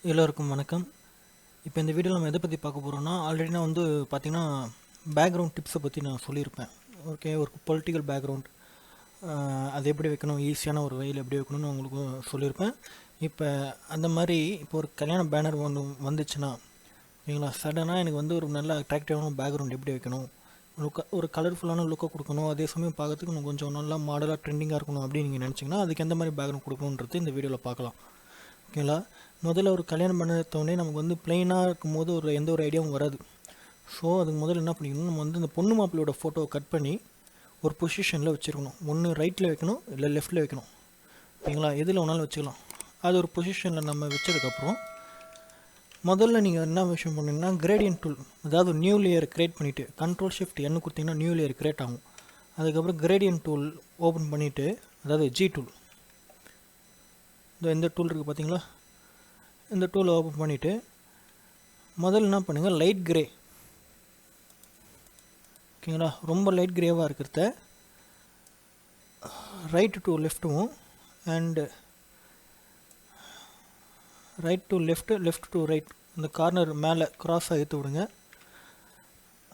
எல்லோருக்கும் வணக்கம். இப்போ இந்த வீடியோவில் நம்ம எதை பற்றி பார்க்க போகிறோம்னா, ஆல்ரெடி நான் வந்து பார்த்திங்கன்னா பேக்ரவுண்ட் டிப்ஸை பற்றி நான் சொல்லியிருப்பேன். ஓகே, ஒரு பொலிட்டிக்கல் பேக்ரவுண்ட் அது எப்படி வைக்கணும், ஈஸியான ஒரு வழியில் எப்படி வைக்கணும்னு உங்களுக்கு சொல்லியிருப்பேன். இப்போ அந்த மாதிரி இப்போ ஒரு கல்யாண பேனர் வந்துச்சுன்னா ஓகேங்களா, சடனாக எனக்கு வந்து ஒரு நல்ல அட்ராக்டிவான பேக்ரவுண்ட் எப்படி வைக்கணும், ஒரு கலர்ஃபுல்லான லுக்கை கொடுக்கணும், அதே சமயம் பார்க்கறதுக்கு இன்னும் கொஞ்சம் நல்லா மாடலாக ட்ரெண்டிங்காக இருக்கணும் அப்படின்னு நீங்கள் நினச்சிங்கன்னா அதுக்கு எந்த மாதிரி பேக்ரவுண்ட் கொடுக்கணுன்றது இந்த வீடியோவில் பார்க்கலாம். ஓகேங்களா, முதல்ல ஒரு கல்யாணம் பண்ணத்தோடனே நமக்கு வந்து பிளெயினாக இருக்கும்போது எந்த ஒரு ஐடியாவும் வராது. ஸோ அதுக்கு முதல்ல என்ன பண்ணிக்கணும், நம்ம வந்து இந்த பொண்ணு மாப்பிள்ளையோட ஃபோட்டோவை கட் பண்ணி ஒரு பொசிஷனில் வச்சுருக்கணும். ஒன்று ரைட்டில் வைக்கணும், இல்லை லெஃப்ட்டில் வைக்கணும். ஓகேங்களா, எதில் வேணாலும் வச்சுக்கலாம். அது ஒரு பொசிஷனில் நம்ம வச்சதுக்கப்புறம் முதல்ல நீங்கள் என்ன விஷயம் பண்ணிங்கன்னா, கிரேடியன்ட் டூல், அதாவது நியூ லேயர் க்ரியேட் பண்ணிவிட்டு Ctrl+Shift N கொடுத்தீங்கன்னா நியூ லேயர் க்ரியேட் ஆகும். அதுக்கப்புறம் கிரேடியன்ட் டூல் ஓப்பன் பண்ணிவிட்டு, அதாவது G டூல், இந்த டூல் இருக்குது பார்த்தீங்களா, இந்த டூலை ஓப்பன் பண்ணிவிட்டு முதல்ல என்ன பண்ணுங்கள், லைட் கிரே, ஓகேங்களா, ரொம்ப லைட் கிரேவாக இருக்கிறத ரைட் டு லெஃப்ட்டும் and right to left to right அந்த கார்னர் மேலே க்ராஸாக எடுத்து விடுங்க.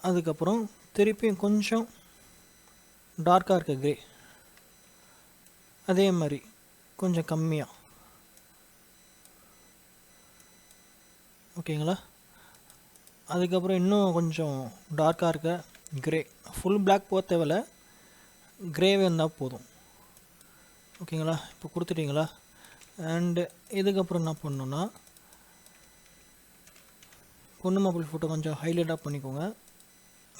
அதுக்கப்புறம் திருப்பியும் கொஞ்சம் டார்க்காக இருக்க கிரே அதே மாதிரி கொஞ்சம் கம்மியாக, ஓகேங்களா. அதுக்கப்புறம் இன்னும் கொஞ்சம் டார்க்காக இருக்க கிரே, ஃபுல் பிளாக் போக தேவையில்ல, கிரேவே இருந்தால் போதும். ஓகேங்களா, இப்போ கொடுத்துட்டிங்களா. அண்டு இதுக்கப்புறம் என்ன பண்ணணுன்னா, பொண்ணு மாப்பிள்ளை ஃபோட்டோ கொஞ்சம் ஹைலைட்டாக பண்ணிக்கோங்க.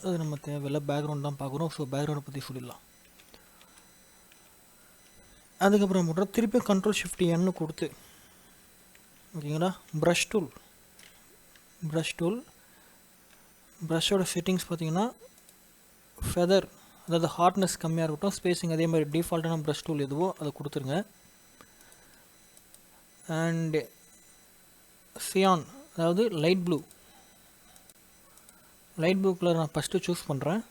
அது நம்ம தேவையில்லை, பேக்ரவுண்ட் தான் பார்க்குறோம். ஸோ பேக்ரவுண்டை பற்றி சொல்லிடலாம். அதுக்கப்புறம் பண்ணுறோம், திருப்பி Ctrl+Shift N கொடுத்து, ஓகேங்களா, ப்ரஷ் டூல் ப்ரஷ்ஷோட செட்டிங்ஸ் பார்த்தீங்கன்னா ஃபெதர், அதாவது ஹார்ட்னஸ் கம்மியாக இருக்கட்டும், ஸ்பேஸிங் அதே மாதிரி டிஃபால்ட்டான ப்ரஷ் டூல் எதுவோ அதை கொடுத்துருங்க. அண்டு சியான், அதாவது லைட் ப்ளூ கலர் நான் ஃபஸ்ட்டு சூஸ் பண்ணுறேன்.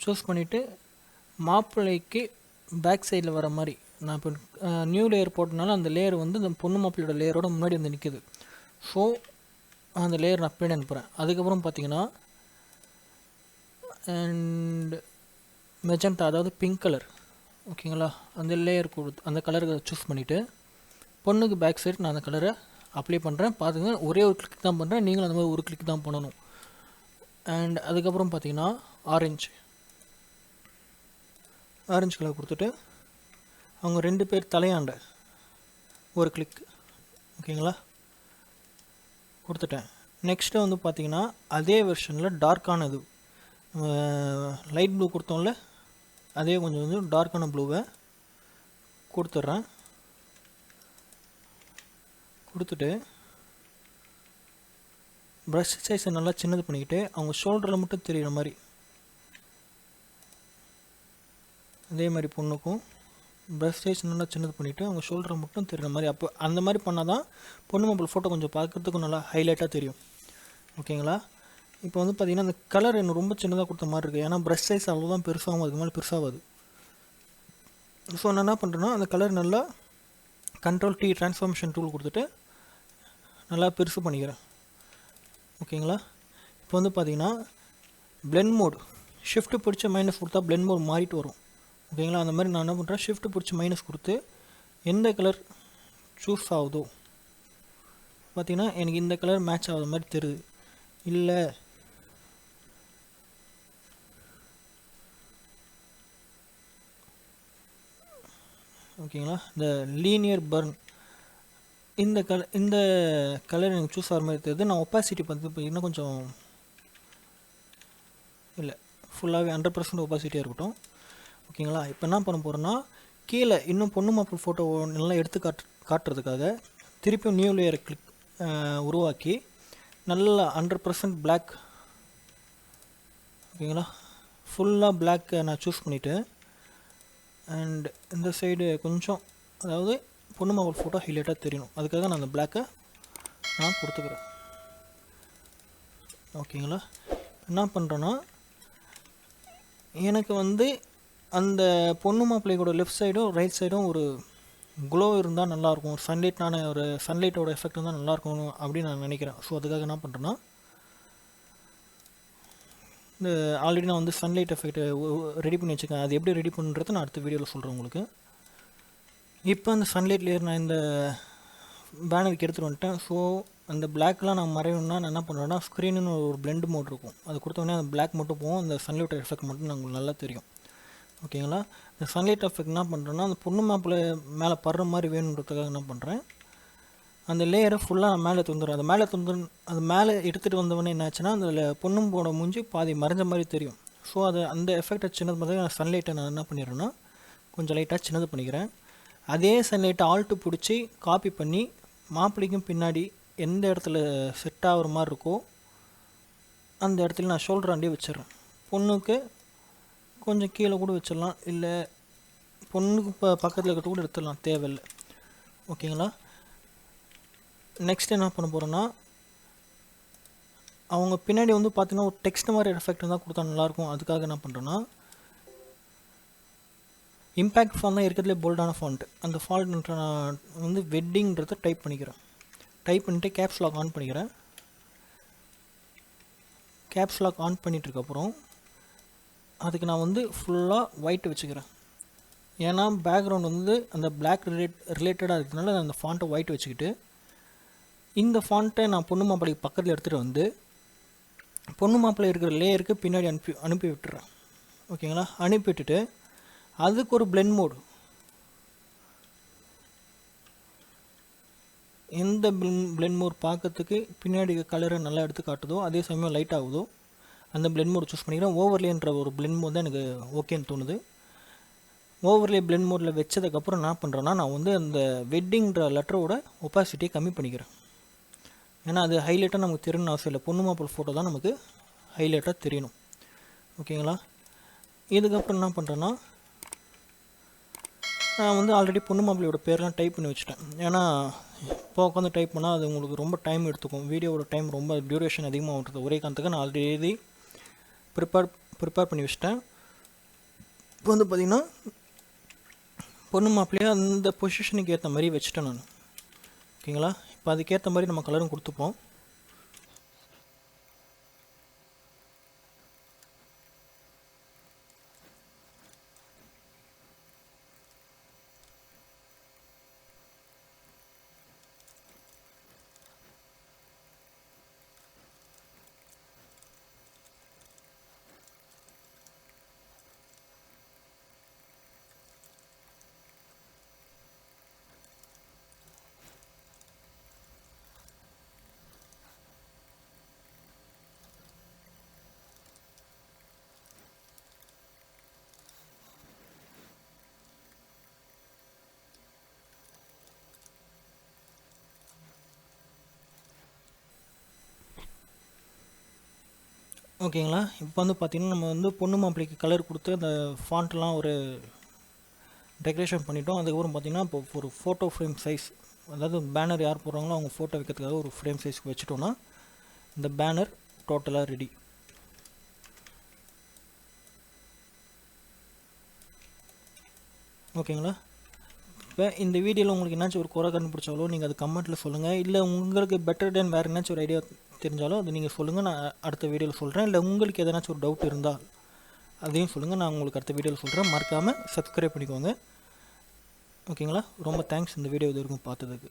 சூஸ் பண்ணிவிட்டு மாப்பிள்ளைக்கு பேக் சைடில் வர மாதிரி நான் இப்போ நியூ லேயர் போட்டனால அந்த லேயர் வந்து இந்த பொண்ணு மாப்பிள்ளையோட லேயரோட முன்னாடி வந்து நிற்குது. ஸோ அந்த லேயர் நான் பின்னாடி அனுப்புகிறேன். அதுக்கப்புறம் பார்த்தீங்கன்னா அண்ட் மெஜெண்டா, அதாவது பிங்க் கலர், ஓகேங்களா, அந்த லேயர் கொடுத்து அந்த கலரை சூஸ் பண்ணிவிட்டு பொண்ணுக்கு பேக் சைடு நான் அந்த கலரை அப்ளை பண்ணுறேன். பார்த்துங்க, ஒரே ஒரு கிளிக் தான் பண்ணுறேன், நீங்களும் அந்த மாதிரி ஒரு கிளிக் தான் பண்ணணும். அண்ட் அதுக்கப்புறம் பார்த்தீங்கன்னா ஆரஞ்சு கலர் கொடுத்துட்டு அவங்க 2 பேர் தலையாண்ட ஒரு கிளிக், ஓகேங்களா, கொடுத்துட்டேன். நெக்ஸ்ட்டு வந்து பார்த்தீங்கன்னா அதே வெர்ஷனில் டார்க்கானது லைட் ப்ளூ கொடுத்தோம்ல, அதே கொஞ்சம் டார்க்கான ப்ளூவை கொடுத்துட்றேன். கொடுத்துட்டு ப்ரஷ் சைஸை நல்லா சின்னது பண்ணிக்கிட்டு அவங்க ஷோல்டரில் மட்டும் தெரிகிற மாதிரி, அதே மாதிரி பொண்ணுக்கும் ப்ரஷ் சைஸ் நல்லா சின்னது பண்ணிவிட்டு அவங்க ஷோல்டரை மட்டும் தெரிகிற மாதிரி. அப்போ அந்த மாதிரி பண்ணால் தான் பொண்ணு மாப்பிள்ளை ஃபோட்டோ கொஞ்சம் பார்க்குறதுக்கும் நல்லா ஹைலைட்டாக தெரியும். ஓகேங்களா, இப்போ வந்து பார்த்திங்கன்னா அந்த கலர் எனக்கு ரொம்ப சின்னதாக கொடுத்த மாதிரி இருக்குது. ஏன்னா ப்ரஷ் சைஸ் அவ்வளோதான் பெருசாகும், அதுக்கு மேலே பெருசாகாது. ஸோ நான் என்ன பண்ணுறேன்னா அந்த கலர் நல்லா Ctrl+T ட்ரான்ஸ்ஃபார்மேஷன் டூல் கொடுத்துட்டு நல்லா பெருசு பண்ணிக்கிறேன். ஓகேங்களா, இப்போ வந்து பார்த்திங்கன்னா பிளெண்ட் மோட் ஷிஃப்ட்டு பிடிச்ச மைனஸ் கொடுத்தா பிளெண்ட் மோட் மாறிட்டு வரும். ஓகேங்களா, அந்த மாதிரி நான் என்ன பண்ணுறேன், ஷிஃப்ட்டு பிடிச்சி மைனஸ் கொடுத்து எந்த கலர் சூஸ் ஆகுதோ பார்த்திங்கன்னா எனக்கு இந்த கலர் மேட்ச் ஆகாத மாதிரி தெரியுது. இல்லை ஓகேங்களா, இந்த லீனியர் பர்ன் இந்த கலர் எனக்கு சூஸ் ஆகிற மாதிரி தெரியுது. நான் ஒப்பாசிட்டி பார்த்து இன்னும் கொஞ்சம் இல்லை, ஃபுல்லாகவே 100% ஒப்பாசிட்டியாக இருக்கட்டும். ஓகேங்களா, இப்போ என்ன பண்ண போகிறேன்னா கீழே இன்னும் பொண்ணு மாப்பிள்ளை ஃபோட்டோ நல்லா எடுத்து காட்டுறதுக்காக திருப்பியும் நியூ லேயரை உருவாக்கி நல்லா 100% பிளாக், ஓகேங்களா, ஃபுல்லாக பிளாக்கை நான் சூஸ் பண்ணிவிட்டு அண்ட் இந்த சைடு கொஞ்சம், அதாவது பொண்ணு மாப்பிள்ளை ஃபோட்டோ ஹைலைட்டாக தெரியணும், அதுக்காக நான் அந்த பிளாக்கை நான் கொடுத்துக்கிறேன். ஓகேங்களா, என்ன பண்ணுறேன்னா எனக்கு வந்து அந்த பொண்ணு மாப்பிள்ளையோட லெஃப்ட் சைடும் ரைட் சைடும் ஒரு க்ளோ இருந்தால் நல்லாயிருக்கும், ஒரு சன்லைட்டோட எஃபெக்ட் இருந்தால் நல்லாயிருக்கும் அப்படின்னு நான் நினைக்கிறேன். ஸோ அதுக்காக என்ன பண்ணுறேன்னா, இந்த ஆல்ரெடி நான் வந்து சன்லைட் எஃபெக்ட் ரெடி பண்ணி வச்சுருக்கேன். அது எப்படி ரெடி பண்ணுறது நான் அடுத்த வீடியோவில் சொல்கிறேன் உங்களுக்கு. இப்போ அந்த சன்லைட் லேயர் நான் இந்த பேனருக்கு எடுத்துகிட்டு வந்துட்டேன். ஸோ அந்த பிளாக்லாம் நான் மறையணும்னா நான் என்ன பண்ணுவேன்னா, ஸ்க்ரீனுன்னு ஒரு பிளெண்ட் மோட் இருக்கும், அது கொடுத்தோடனே அந்த பிளாக் மட்டும் போகும், அந்த சன்லைட் எஃபெக்ட் மட்டும் உங்களுக்கு நல்லா தெரியும். ஓகேங்களா? இந்த சன்லைட் எஃபெக்ட் என்ன பண்ணுறேன்னா, அந்த பொண்ணு மாப்பிள்ளை மேலே படுற மாதிரி வேணுன்றதுக்காக என்ன பண்ணுறேன், அந்த லேயரை ஃபுல்லாக நான் மேலே தந்துடுறேன். அது மேலே எடுத்துகிட்டு வந்தவொடனே என்னாச்சுன்னா, அந்த பொண்ணும்போட மூஞ்சி பாதி மறைஞ்ச மாதிரி தெரியும். ஸோ அந்த எஃபெக்டை சின்னது பண்ணி நான் சன்லைட்டை நான் என்ன பண்ணிடுறேன்னா, கொஞ்சம் லைட்டாக சின்னது பண்ணிக்கிறேன். அதே சன்லைட்டை ஆல்ட்டு பிடிச்சி காப்பி பண்ணி மாப்பிள்ளைக்கும் பின்னாடி எந்த இடத்துல செட் ஆகிற மாதிரி இருக்கோ அந்த இடத்துல நான் ஷோல்டராண்டே வச்சிடுறேன். பொண்ணுக்கு கொஞ்சம் கீழே கூட வச்சிடலாம், இல்லை பொண்ணுக்கு பக்கத்தில் இருக்கிறது கூட எடுத்துடலாம், தேவையில்லை. ஓகேங்களா? நெக்ஸ்ட் என்ன பண்ண போகிறேன்னா, அவங்க பின்னாடி வந்து பார்த்தீங்கன்னா ஒரு டெக்ஸ்ட் மாதிரி எஃபெக்ட் இருந்தால் கொடுத்தா நல்லாயிருக்கும். அதுக்காக என்ன பண்ணுறேன்னா, இம்பேக்ட் ஃபாண்ட் தான் இருக்கிறதுலே போல்டான ஃபாண்ட். அந்த ஃபாண்ட் நான் வந்து வெட்டிங்கிறத டைப் பண்ணிக்கிறேன். டைப் பண்ணிவிட்டு கேப்ஸ் லாக் ஆன் பண்ணிக்கிறேன். கேப்ஸ் லாக் ஆன் பண்ணிட்டுருக்கப்புறம் அதுக்கு நான் வந்து ஃபுல்லாக ஒயிட் வச்சுக்கிறேன். ஏன்னா பேக்ரவுண்ட் வந்து அந்த பிளாக் ரிலேட்டடாக இருக்கிறதுனால அந்த ஃபாண்ட்டை ஒயிட் வச்சுக்கிட்டு, இந்த ஃபாண்ட்டை நான் பொண்ணு மாப்பிள்ளைக்கு பக்கத்தில் எடுத்துகிட்டு வந்து பொண்ணு மாப்பிள்ளை இருக்கிற லேயருக்கு பின்னாடி அனுப்பி விட்டுறேன். ஓகேங்களா? அனுப்பி விட்டுட்டு அதுக்கு ஒரு பிளெண்ட் மோடு, எந்த பிளெண்ட் மோட் பார்க்கறதுக்கு பின்னாடி கலரை நல்லா எடுத்து காட்டுதோ, அதே சமயம் லைட் ஆகுதோ, அந்த பிளெண்ட் மோட் சூஸ் பண்ணிக்கிறேன். ஓவர்லேன்ற ஒரு பிளெண்ட் மோட் தான் எனக்கு ஓகேன்னு தோணுது. ஓவர்லே பிளெண்ட் மோடில் வச்சதுக்கப்புறம் என்ன பண்ணுறேன்னா, நான் வந்து அந்த வெட்டிங்கிற லெட்டரோட ஒப்பாசிட்டியை கம்மி பண்ணிக்கிறேன். ஏன்னா அது ஹைலைட்டாக நமக்கு தெரியணும்னு அவசியம் இல்லை, பொண்ணு மாப்பிள்ளை ஃபோட்டோ தான் நமக்கு ஹைலைட்டாக தெரியணும். ஓகேங்களா? இதுக்கப்புறம் என்ன பண்ணுறேன்னா, நான் வந்து ஆல்ரெடி பொண்ணு மாப்பிள்ளையோட பேர்லாம் டைப் பண்ணி வச்சுட்டேன். ஏன்னா இப்போ உட்காந்து டைப் பண்ணால் அது உங்களுக்கு ரொம்ப டைம் எடுத்துக்கும், வீடியோவோட டைம் ரொம்ப டியூரேஷன் அதிகமாக வந்துடுது. ஒரே காரணத்துக்கு நான் ஆல்ரெடி ப்ரிப்பேர் பண்ணி வச்சுட்டேன். இப்போ வந்து பார்த்திங்கன்னா பொண்ணு மாப்பிள்ளையை அந்த பொசிஷனுக்கு ஏற்ற மாதிரி வச்சுட்டேன் நான். ஓகேங்களா? இப்போ அதுக்கேற்ற மாதிரி நம்ம கலரும் கொடுத்துப்போம். ஓகேங்களா? இப்போ வந்து பார்த்திங்கன்னா நம்ம வந்து பொண்ணு மாப்பிள்ளைக்கு கலர் கொடுத்து அந்த ஃபாண்ட்லாம் ஒரு டெக்கரேஷன் பண்ணிட்டோம். அதுக்கப்புறம் பார்த்திங்கன்னா இப்போ ஒரு ஃபோட்டோ ஃப்ரேம் சைஸ், அதாவது பேனர் யார் போடுறாங்களோ அவங்க ஃபோட்டோ வைக்கிறதுக்காக ஒரு ஃப்ரேம் சைஸ்க்கு வச்சுட்டோன்னா இந்த பேனர் டோட்டலாக ரெடி. ஓகேங்களா? இப்போ இந்த வீடியோவில் உங்களுக்கு என்னாச்சும் ஒரு குறை கண்டுபிடிச்சாலோ நீங்கள் அது கமெண்ட்டில் சொல்லுங்கள். இல்லை உங்களுக்கு பெட்டர் தென் வேறு என்னாச்சும் ஒரு ஐடியா தெரிஞ்சாலும் அது நீங்கள் சொல்லுங்கள், நான் அடுத்த வீடியோவில் சொல்கிறேன். இல்லை உங்களுக்கு எதனாச்சும் ஒரு டவுட் இருந்தால் அதையும் சொல்லுங்கள், நான் உங்களுக்கு அடுத்த வீடியோவில் சொல்கிறேன். மறக்காமல் சப்ஸ்கிரைப் பண்ணிக்கோங்க. ஓகேங்களா? ரொம்ப தேங்க்ஸ் இந்த வீடியோ இது வரைக்கும் பார்த்ததுக்கு.